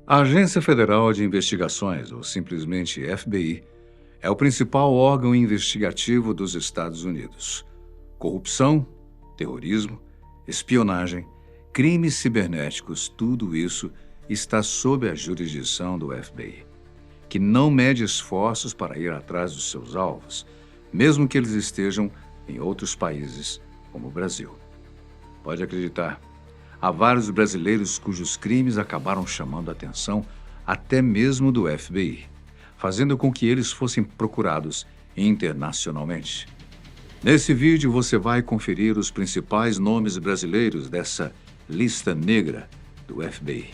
A Agência Federal de Investigações, ou simplesmente FBI, é o principal órgão investigativo dos Estados Unidos. Corrupção, terrorismo, espionagem, crimes cibernéticos, tudo isso está sob a jurisdição do FBI, que não mede esforços para ir atrás dos seus alvos, mesmo que eles estejam em outros países, como o Brasil. Pode acreditar, há vários brasileiros cujos crimes acabaram chamando a atenção até mesmo do FBI, fazendo com que eles fossem procurados internacionalmente. Nesse vídeo você vai conferir os principais nomes brasileiros dessa lista negra do FBI.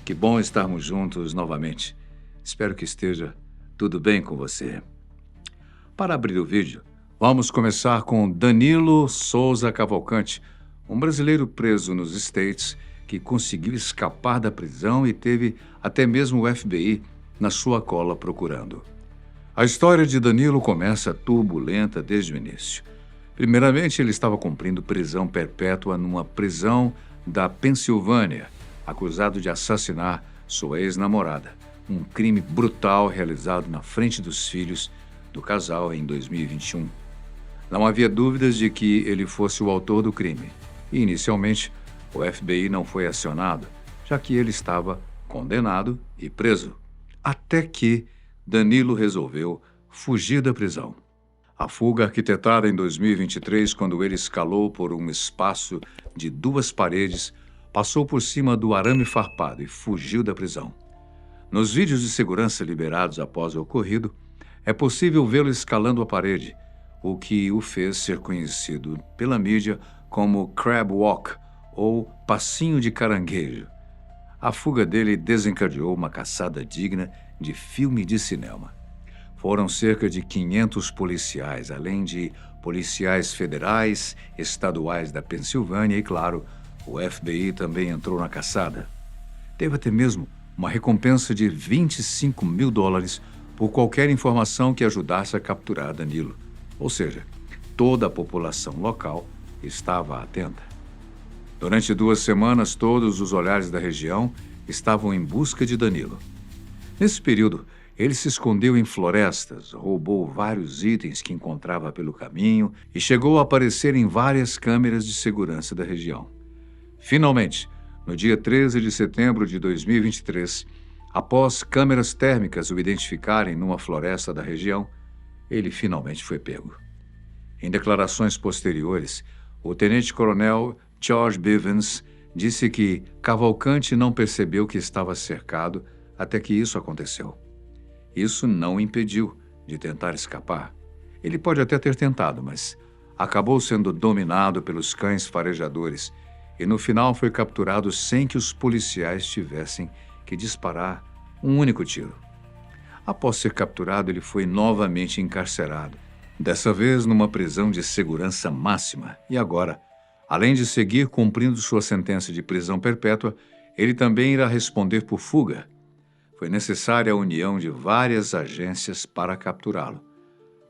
Que bom estarmos juntos novamente. Espero que esteja tudo bem com você. Para abrir o vídeo, vamos começar com Danilo Souza Cavalcante, um brasileiro preso nos States que conseguiu escapar da prisão e teve até mesmo o FBI na sua cola procurando. A história de Danilo começa turbulenta desde o início. Primeiramente, ele estava cumprindo prisão perpétua numa prisão da Pensilvânia, acusado de assassinar sua ex-namorada, um crime brutal realizado na frente dos filhos do casal em 2021. Não havia dúvidas de que ele fosse o autor do crime, e inicialmente o FBI não foi acionado, já que ele estava condenado e preso. Até que Danilo resolveu fugir da prisão. A fuga arquitetada em 2023, quando ele escalou por um espaço de 2 paredes, passou por cima do arame farpado e fugiu da prisão. Nos vídeos de segurança liberados após o ocorrido, é possível vê-lo escalando a parede, o que o fez ser conhecido pela mídia como Crab Walk, ou passinho de caranguejo. A fuga dele desencadeou uma caçada digna de filme de cinema. Foram cerca de 500 policiais, além de policiais federais, estaduais da Pensilvânia e, claro, o FBI também entrou na caçada. Teve até mesmo uma recompensa de $25 mil por qualquer informação que ajudasse a capturar Danilo. Ou seja, toda a população local estava atenta. Durante 2 semanas, todos os olhares da região estavam em busca de Danilo. Nesse período, ele se escondeu em florestas, roubou vários itens que encontrava pelo caminho e chegou a aparecer em várias câmeras de segurança da região. Finalmente, no dia 13 de setembro de 2023, após câmeras térmicas o identificarem numa floresta da região, ele finalmente foi pego. Em declarações posteriores, o tenente-coronel George Bivens disse que Cavalcante não percebeu que estava cercado até que isso aconteceu. Isso não o impediu de tentar escapar. Ele pode até ter tentado, mas acabou sendo dominado pelos cães farejadores e no final foi capturado sem que os policiais tivessem que disparar um único tiro. Após ser capturado, ele foi novamente encarcerado, dessa vez numa prisão de segurança máxima. E agora, além de seguir cumprindo sua sentença de prisão perpétua, ele também irá responder por fuga. Foi necessária a união de várias agências para capturá-lo.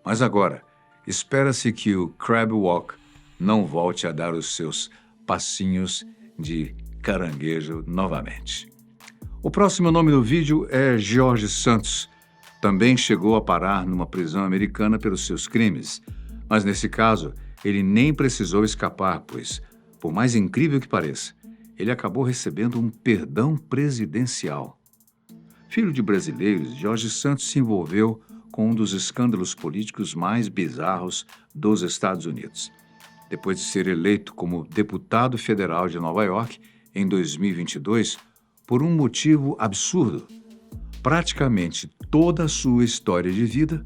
Mas agora, espera-se que o Crab Walk não volte a dar os seus passinhos de caranguejo novamente. O próximo nome do vídeo é George Santos. Também chegou a parar numa prisão americana pelos seus crimes, mas nesse caso ele nem precisou escapar, pois, por mais incrível que pareça, ele acabou recebendo um perdão presidencial. Filho de brasileiros, George Santos se envolveu com um dos escândalos políticos mais bizarros dos Estados Unidos. Depois de ser eleito como deputado federal de Nova York em 2022, por um motivo absurdo, praticamente toda a sua história de vida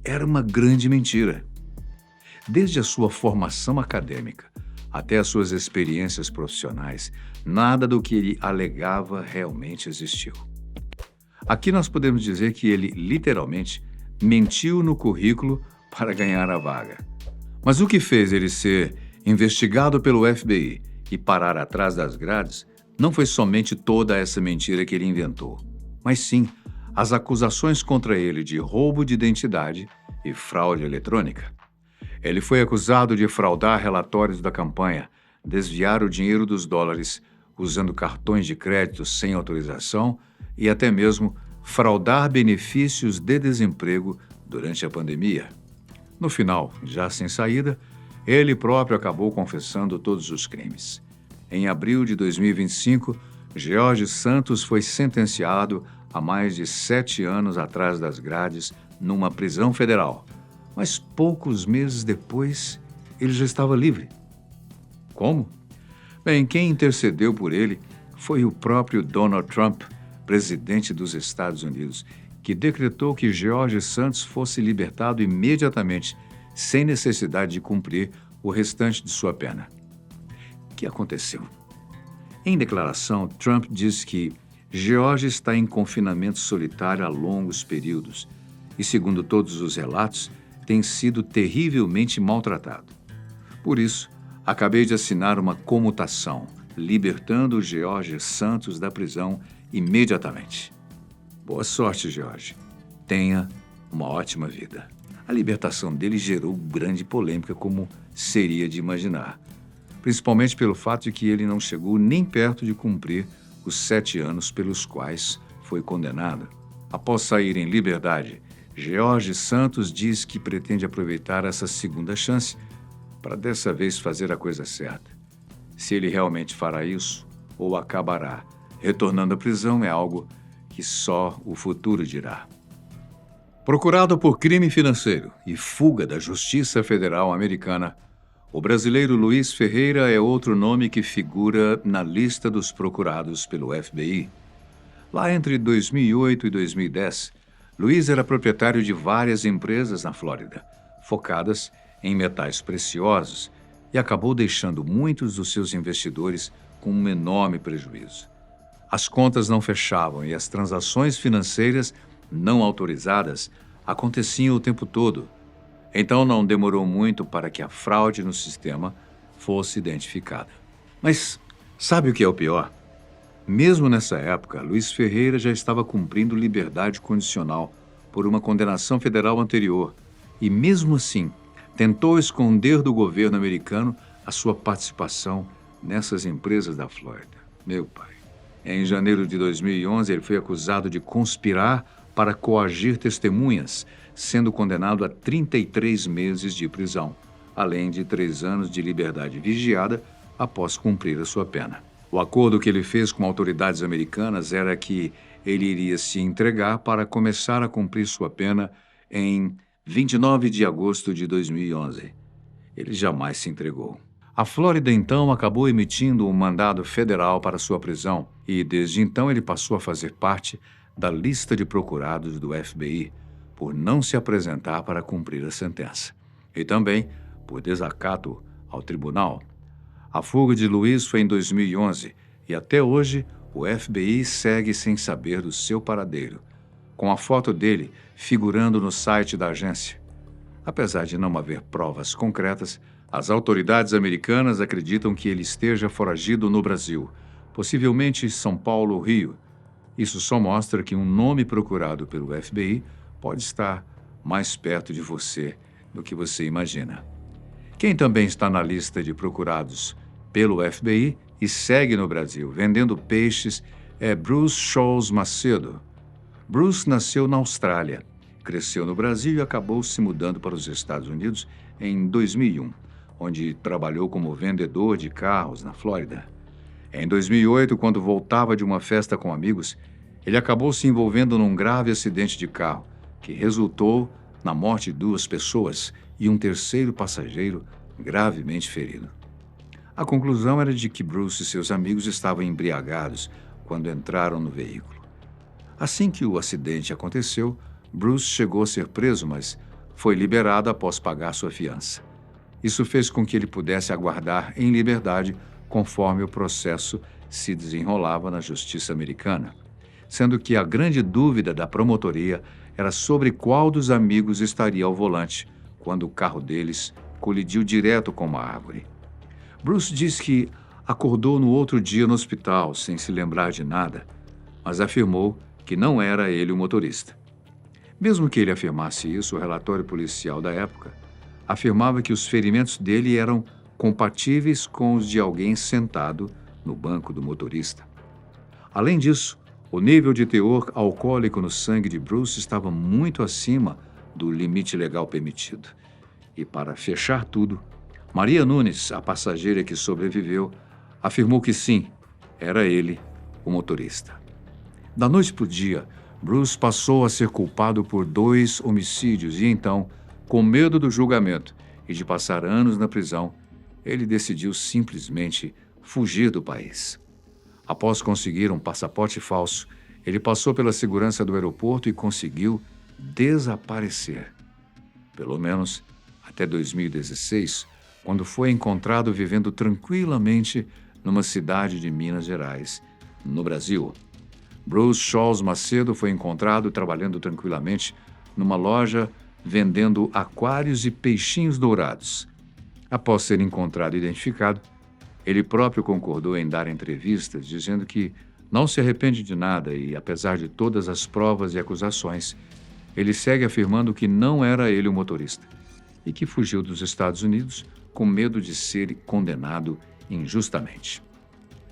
era uma grande mentira. Desde a sua formação acadêmica até as suas experiências profissionais, nada do que ele alegava realmente existiu. Aqui nós podemos dizer que ele, literalmente, mentiu no currículo para ganhar a vaga. Mas o que fez ele ser investigado pelo FBI e parar atrás das grades não foi somente toda essa mentira que ele inventou, mas sim as acusações contra ele de roubo de identidade e fraude eletrônica. Ele foi acusado de fraudar relatórios da campanha, desviar o dinheiro dos dólares usando cartões de crédito sem autorização e até mesmo fraudar benefícios de desemprego durante a pandemia. No final, já sem saída, ele próprio acabou confessando todos os crimes. Em abril de 2025, George Santos foi sentenciado a mais de 7 anos atrás das grades numa prisão federal. Mas poucos meses depois, ele já estava livre. Como? Bem, quem intercedeu por ele foi o próprio Donald Trump, presidente dos Estados Unidos, que decretou que George Santos fosse libertado imediatamente, sem necessidade de cumprir o restante de sua pena. O que aconteceu? Em declaração, Trump disse que George está em confinamento solitário há longos períodos e, segundo todos os relatos, tem sido terrivelmente maltratado. Por isso, acabei de assinar uma comutação, libertando George Santos da prisão imediatamente. Boa sorte, George. Tenha uma ótima vida. A libertação dele gerou grande polêmica, como seria de imaginar, principalmente pelo fato de que ele não chegou nem perto de cumprir os 7 anos pelos quais foi condenado. Após sair em liberdade, George Santos diz que pretende aproveitar essa segunda chance para dessa vez fazer a coisa certa. Se ele realmente fará isso ou acabará retornando à prisão é algo que só o futuro dirá. Procurado por crime financeiro e fuga da Justiça Federal Americana, o brasileiro Luiz Ferreira é outro nome que figura na lista dos procurados pelo FBI. Lá entre 2008 e 2010, Luiz era proprietário de várias empresas na Flórida, focadas em metais preciosos, e acabou deixando muitos dos seus investidores com um enorme prejuízo. As contas não fechavam e as transações financeiras não autorizadas aconteciam o tempo todo. Então não demorou muito para que a fraude no sistema fosse identificada. Mas sabe o que é o pior? Mesmo nessa época, Luiz Ferreira já estava cumprindo liberdade condicional por uma condenação federal anterior e, mesmo assim, tentou esconder do governo americano a sua participação nessas empresas da Flórida. Meu pai. Em janeiro de 2011, ele foi acusado de conspirar para coagir testemunhas, sendo condenado a 33 meses de prisão, além de 3 anos de liberdade vigiada após cumprir a sua pena. O acordo que ele fez com autoridades americanas era que ele iria se entregar para começar a cumprir sua pena em 29 de agosto de 2011. Ele jamais se entregou. A Flórida, então, acabou emitindo um mandado federal para sua prisão e, desde então, ele passou a fazer parte da lista de procurados do FBI por não se apresentar para cumprir a sentença e também por desacato ao tribunal. A fuga de Luiz foi em 2011 e até hoje o FBI segue sem saber do seu paradeiro, com a foto dele figurando no site da agência. Apesar de não haver provas concretas, as autoridades americanas acreditam que ele esteja foragido no Brasil, possivelmente São Paulo ou Rio. Isso só mostra que um nome procurado pelo FBI pode estar mais perto de você do que você imagina. Quem também está na lista de procurados pelo FBI e segue no Brasil vendendo peixes é Bruce Shoals Macedo. Bruce nasceu na Austrália, cresceu no Brasil e acabou se mudando para os Estados Unidos em 2001, onde trabalhou como vendedor de carros na Flórida. Em 2008, quando voltava de uma festa com amigos, ele acabou se envolvendo num grave acidente de carro, que resultou na morte de 2 pessoas e um terceiro passageiro gravemente ferido. A conclusão era de que Bruce e seus amigos estavam embriagados quando entraram no veículo. Assim que o acidente aconteceu, Bruce chegou a ser preso, mas foi liberado após pagar sua fiança. Isso fez com que ele pudesse aguardar em liberdade conforme o processo se desenrolava na justiça americana, sendo que a grande dúvida da promotoria era sobre qual dos amigos estaria ao volante quando o carro deles colidiu direto com uma árvore. Bruce disse que acordou no outro dia no hospital sem se lembrar de nada, mas afirmou que não era ele o motorista. Mesmo que ele afirmasse isso, o relatório policial da época afirmava que os ferimentos dele eram compatíveis com os de alguém sentado no banco do motorista. Além disso, O nível de teor alcoólico no sangue de Bruce estava muito acima do limite legal permitido. E para fechar tudo, Maria Nunes, a passageira que sobreviveu, afirmou que sim, era ele o motorista. Da noite para o dia, Bruce passou a ser culpado por 2 homicídios e então, com medo do julgamento e de passar anos na prisão, ele decidiu simplesmente fugir do país. Após conseguir um passaporte falso, ele passou pela segurança do aeroporto e conseguiu desaparecer. Pelo menos até 2016, quando foi encontrado vivendo tranquilamente numa cidade de Minas Gerais, no Brasil. Bruce Charles Macedo foi encontrado trabalhando tranquilamente numa loja vendendo aquários e peixinhos dourados. Após ser encontrado e identificado, ele próprio concordou em dar entrevistas, dizendo que não se arrepende de nada e, apesar de todas as provas e acusações, ele segue afirmando que não era ele o motorista e que fugiu dos Estados Unidos com medo de ser condenado injustamente.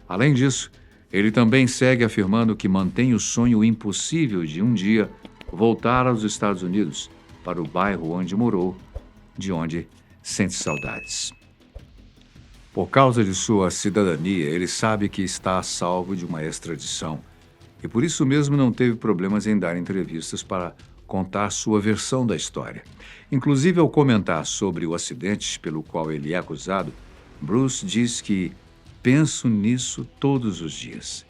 Além disso, ele também segue afirmando que mantém o sonho impossível de um dia voltar aos Estados Unidos, para o bairro onde morou, de onde sente saudades. Por causa de sua cidadania, ele sabe que está a salvo de uma extradição e por isso mesmo não teve problemas em dar entrevistas para contar sua versão da história. Inclusive, ao comentar sobre o acidente pelo qual ele é acusado, Bruce diz que penso nisso todos os dias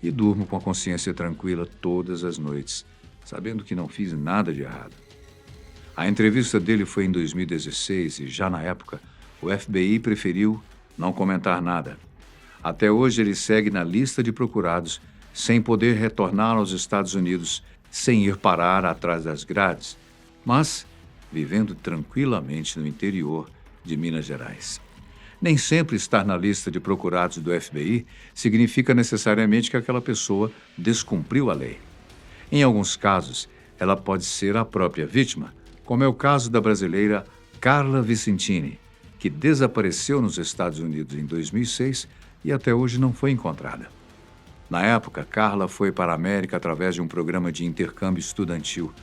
e durmo com a consciência tranquila todas as noites, sabendo que não fiz nada de errado. A entrevista dele foi em 2016 e, já na época, o FBI preferiu não comentar nada. Até hoje ele segue na lista de procurados, sem poder retornar aos Estados Unidos, sem ir parar atrás das grades, mas vivendo tranquilamente no interior de Minas Gerais. Nem sempre estar na lista de procurados do FBI significa necessariamente que aquela pessoa descumpriu a lei. Em alguns casos, ela pode ser a própria vítima, como é o caso da brasileira Carla Vicentini, que desapareceu nos Estados Unidos em 2006 e até hoje não foi encontrada. Na época, Carla foi para a América através de um programa de intercâmbio estudantil,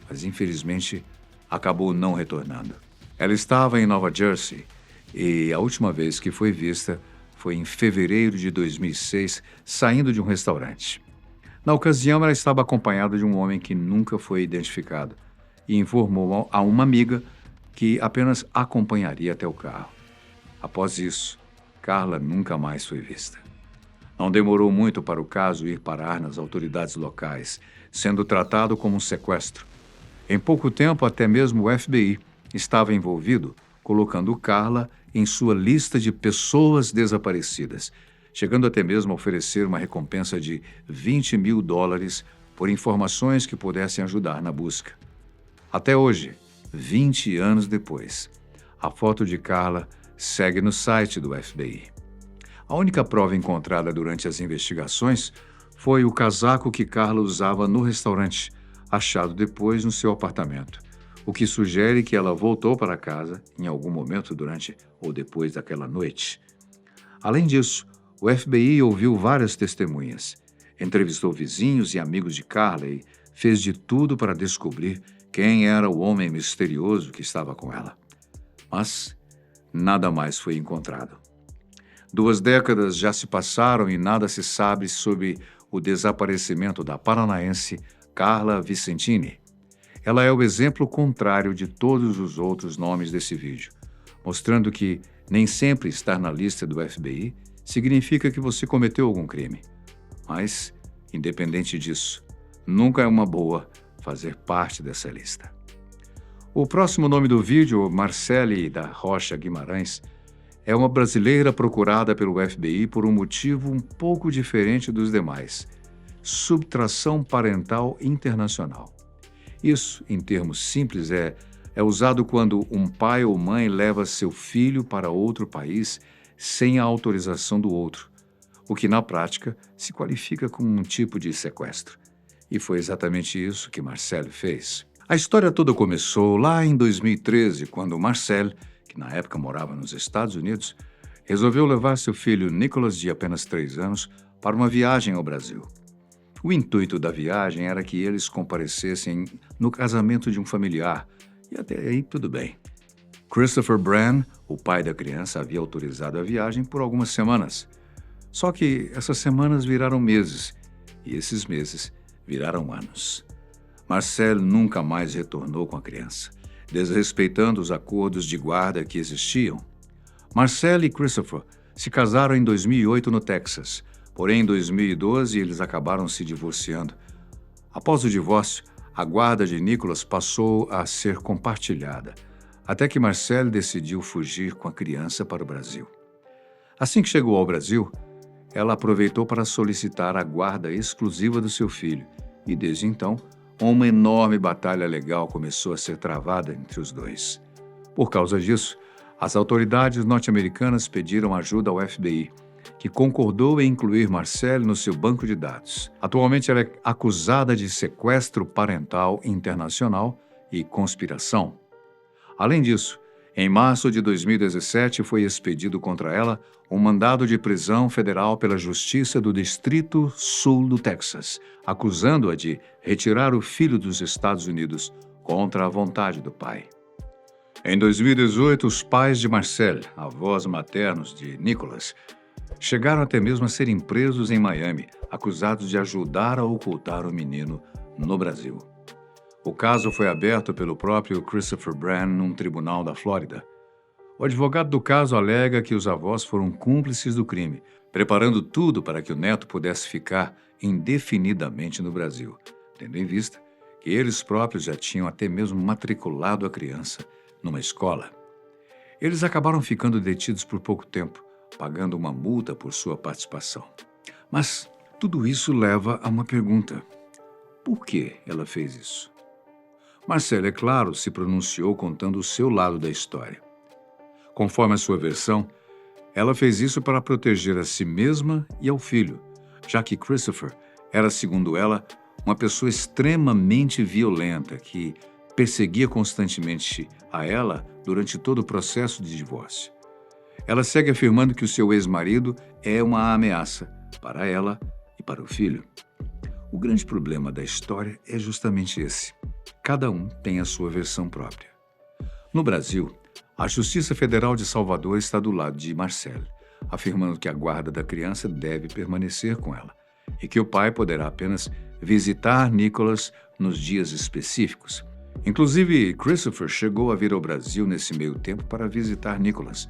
mas infelizmente acabou não retornando. Ela estava em Nova Jersey e a última vez que foi vista foi em fevereiro de 2006, saindo de um restaurante. Na ocasião, ela estava acompanhada de um homem que nunca foi identificado e informou a uma amiga que apenas acompanharia até o carro. Após isso, Carla nunca mais foi vista. Não demorou muito para o caso ir parar nas autoridades locais, sendo tratado como um sequestro. Em pouco tempo, até mesmo o FBI estava envolvido, colocando Carla em sua lista de pessoas desaparecidas, chegando até mesmo a oferecer uma recompensa de $20 mil por informações que pudessem ajudar na busca. Até hoje, 20 anos depois, a foto de Carla segue no site do FBI. A única prova encontrada durante as investigações foi o casaco que Carla usava no restaurante, achado depois no seu apartamento, o que sugere que ela voltou para casa em algum momento durante ou depois daquela noite. Além disso, o FBI ouviu várias testemunhas, entrevistou vizinhos e amigos de Carla e fez de tudo para descobrir quem era o homem misterioso que estava com ela. Mas nada mais foi encontrado. 2 décadas já se passaram e nada se sabe sobre o desaparecimento da paranaense Carla Vicentini. Ela é o exemplo contrário de todos os outros nomes desse vídeo, mostrando que nem sempre estar na lista do FBI significa que você cometeu algum crime. Mas, independente disso, nunca é uma boa fazer parte dessa lista. O próximo nome do vídeo, Marcele da Rocha Guimarães, é uma brasileira procurada pelo FBI por um motivo um pouco diferente dos demais: subtração parental internacional. Isso, em termos simples, é usado quando um pai ou mãe leva seu filho para outro país sem a autorização do outro, o que na prática se qualifica como um tipo de sequestro. E foi exatamente isso que Marcele fez. A história toda começou lá em 2013, quando Marcele, que na época morava nos Estados Unidos, resolveu levar seu filho Nicholas, de apenas 3 anos, para uma viagem ao Brasil. O intuito da viagem era que eles comparecessem no casamento de um familiar, e até aí tudo bem. Christopher Brand, o pai da criança, havia autorizado a viagem por algumas semanas. Só que essas semanas viraram meses, e esses meses viraram anos. Marcel nunca mais retornou com a criança, desrespeitando os acordos de guarda que existiam. Marcel e Christopher se casaram em 2008 no Texas, porém em 2012 eles acabaram se divorciando. Após o divórcio, a guarda de Nicholas passou a ser compartilhada, até que Marcel decidiu fugir com a criança para o Brasil. Assim que chegou ao Brasil, ela aproveitou para solicitar a guarda exclusiva do seu filho e, desde então, uma enorme batalha legal começou a ser travada entre os dois. Por causa disso, as autoridades norte-americanas pediram ajuda ao FBI, que concordou em incluir Marcel no seu banco de dados. Atualmente, ela é acusada de sequestro parental internacional e conspiração. Além disso, em março de 2017 foi expedido contra ela um mandado de prisão federal pela Justiça do Distrito Sul do Texas, acusando-a de retirar o filho dos Estados Unidos contra a vontade do pai. Em 2018, os pais de Marcel, avós maternos de Nicholas, chegaram até mesmo a serem presos em Miami, acusados de ajudar a ocultar o menino no Brasil. O caso foi aberto pelo próprio Christopher Brand num tribunal da Flórida. O advogado do caso alega que os avós foram cúmplices do crime, preparando tudo para que o neto pudesse ficar indefinidamente no Brasil, tendo em vista que eles próprios já tinham até mesmo matriculado a criança numa escola. Eles acabaram ficando detidos por pouco tempo, pagando uma multa por sua participação. Mas tudo isso leva a uma pergunta: por que ela fez isso? Marcel, é claro, se pronunciou contando o seu lado da história. Conforme a sua versão, ela fez isso para proteger a si mesma e ao filho, já que Christopher era, segundo ela, uma pessoa extremamente violenta que perseguia constantemente a ela durante todo o processo de divórcio. Ela segue afirmando que o seu ex-marido é uma ameaça para ela e para o filho. O grande problema da história é justamente esse. Cada um tem a sua versão própria. No Brasil, a Justiça Federal de Salvador está do lado de Marcel, afirmando que a guarda da criança deve permanecer com ela e que o pai poderá apenas visitar Nicholas nos dias específicos. Inclusive, Christopher chegou a vir ao Brasil nesse meio tempo para visitar Nicholas,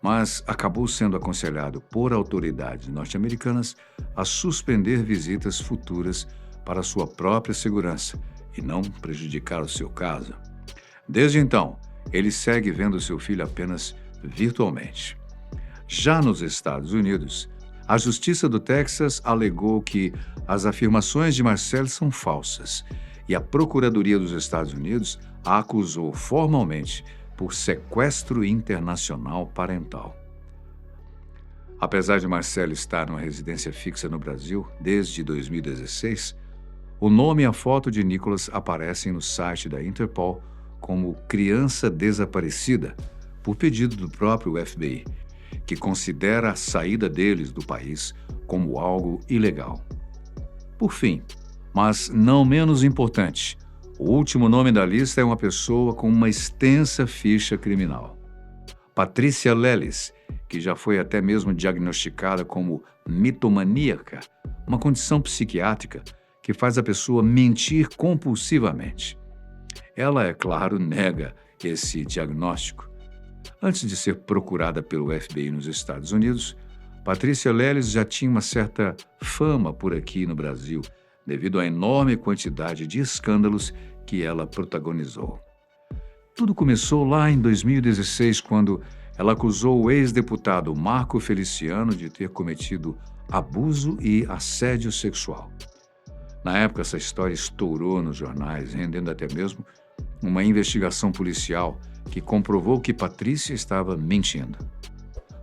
mas acabou sendo aconselhado por autoridades norte-americanas a suspender visitas futuras para sua própria segurança e não prejudicar o seu caso. Desde então, ele segue vendo seu filho apenas virtualmente. Já nos Estados Unidos, a Justiça do Texas alegou que as afirmações de Marcel são falsas e a Procuradoria dos Estados Unidos a acusou formalmente por sequestro internacional parental. Apesar de Marcel estar numa residência fixa no Brasil desde 2016, o nome e a foto de Nicholas aparecem no site da Interpol como criança desaparecida, por pedido do próprio FBI, que considera a saída deles do país como algo ilegal. Por fim, mas não menos importante, o último nome da lista é uma pessoa com uma extensa ficha criminal. Patricia Lellis, que já foi até mesmo diagnosticada como mitomaníaca, uma condição psiquiátrica que faz a pessoa mentir compulsivamente. Ela, é claro, nega esse diagnóstico. Antes de ser procurada pelo FBI nos Estados Unidos, Patricia Lellis já tinha uma certa fama por aqui no Brasil, devido à enorme quantidade de escândalos que ela protagonizou. Tudo começou lá em 2016, quando ela acusou o ex-deputado Marco Feliciano de ter cometido abuso e assédio sexual. Na época, essa história estourou nos jornais, rendendo até mesmo uma investigação policial que comprovou que Patrícia estava mentindo.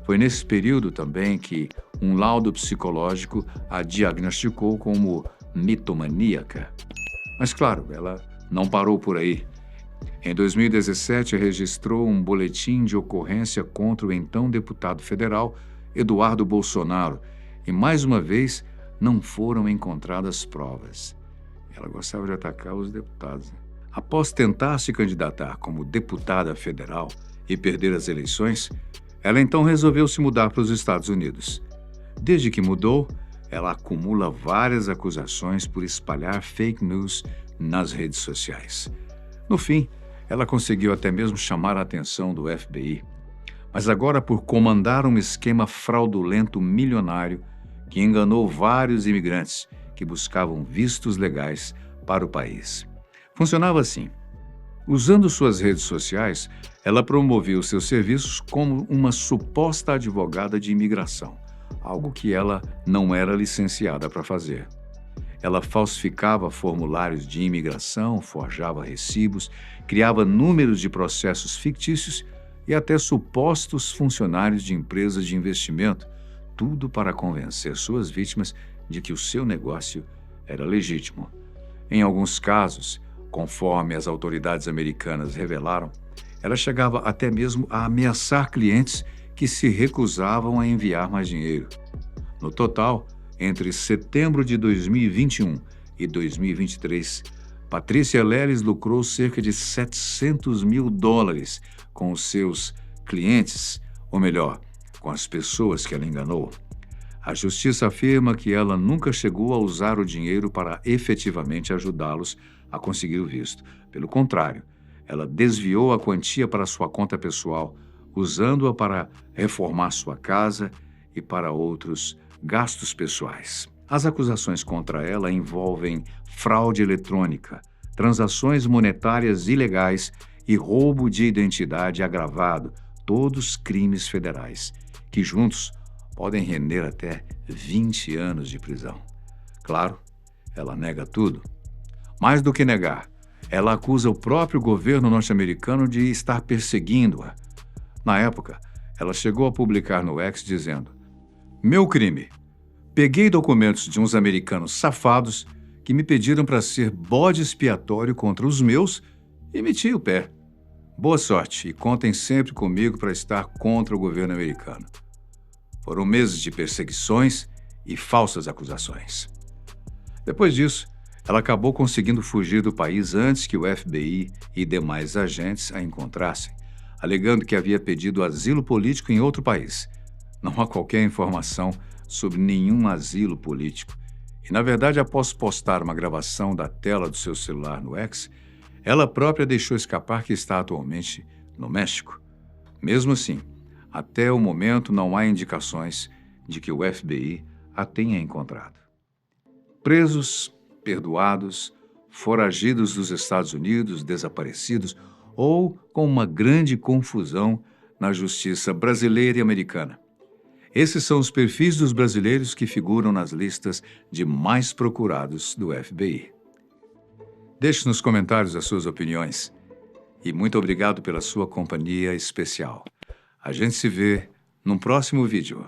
Foi nesse período também que um laudo psicológico a diagnosticou como mitomaníaca. Mas, claro, ela não parou por aí. Em 2017, registrou um boletim de ocorrência contra o então deputado federal Eduardo Bolsonaro e, mais uma vez, não foram encontradas provas. Ela gostava de atacar os deputados. Após tentar se candidatar como deputada federal e perder as eleições, ela então resolveu se mudar para os Estados Unidos. Desde que mudou, ela acumula várias acusações por espalhar fake news nas redes sociais. No fim, ela conseguiu até mesmo chamar a atenção do FBI, mas agora por comandar um esquema fraudulento milionário que enganou vários imigrantes que buscavam vistos legais para o país. Funcionava assim. Usando suas redes sociais, ela promovia os seus serviços como uma suposta advogada de imigração, algo que ela não era licenciada para fazer. Ela falsificava formulários de imigração, forjava recibos, criava números de processos fictícios e até supostos funcionários de empresas de investimento, tudo para convencer suas vítimas de que o seu negócio era legítimo. Em alguns casos, conforme as autoridades americanas revelaram, ela chegava até mesmo a ameaçar clientes que se recusavam a enviar mais dinheiro. No total, entre setembro de 2021 e 2023, Patrícia Leles lucrou cerca de $700 mil com os seus clientes, ou melhor, com as pessoas que ela enganou. A justiça afirma que ela nunca chegou a usar o dinheiro para efetivamente ajudá-los a conseguir o visto. Pelo contrário, ela desviou a quantia para sua conta pessoal, usando-a para reformar sua casa e para outros gastos pessoais. As acusações contra ela envolvem fraude eletrônica, transações monetárias ilegais e roubo de identidade agravado, todos crimes federais, que juntos podem render até 20 anos de prisão. Claro, ela nega tudo. Mais do que negar, ela acusa o próprio governo norte-americano de estar perseguindo-a. Na época, ela chegou a publicar no X dizendo: "Meu crime. Peguei documentos de uns americanos safados que me pediram para ser bode expiatório contra os meus e meti o pé. Boa sorte e contem sempre comigo para estar contra o governo americano." Foram meses de perseguições e falsas acusações. Depois disso, ela acabou conseguindo fugir do país antes que o FBI e demais agentes a encontrassem, alegando que havia pedido asilo político em outro país. Não há qualquer informação sobre nenhum asilo político. E, na verdade, após postar uma gravação da tela do seu celular no X, ela própria deixou escapar que está atualmente no México. Mesmo assim, até o momento não há indicações de que o FBI a tenha encontrado. Presos, perdoados, foragidos dos Estados Unidos, desaparecidos ou com uma grande confusão na justiça brasileira e americana. Esses são os perfis dos brasileiros que figuram nas listas de mais procurados do FBI. Deixe nos comentários as suas opiniões e muito obrigado pela sua companhia especial. A gente se vê num próximo vídeo.